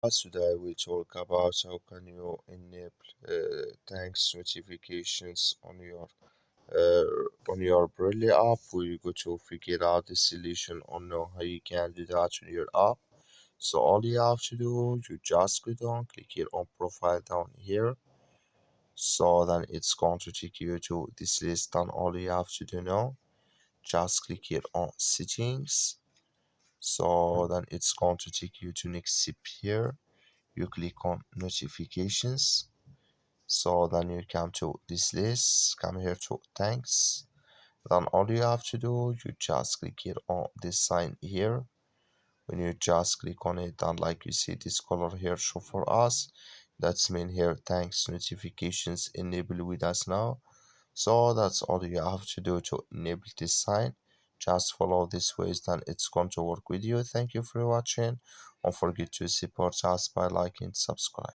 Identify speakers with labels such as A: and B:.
A: Today we talk about how can you enable thanks notifications on your Braille app. We go to figure out the solution on how you can do that on your app. So all you have to do, you just go down, click here on profile down here. So then it's going to take you to this list. And all you have to do now, just click here on settings. So then it's going to take you to next step here. You click on notifications. So then you come to this list, come here to thanks. Then all you have to do, you just click here on this sign here. When you just click on it, and like you see this color here show for us, that's mean here thanks notifications enable with us now. So that's all you have to do to enable this sign. Just follow this ways, then it's going to work with you. Thank you for watching. Don't forget to support us by liking, subscribe.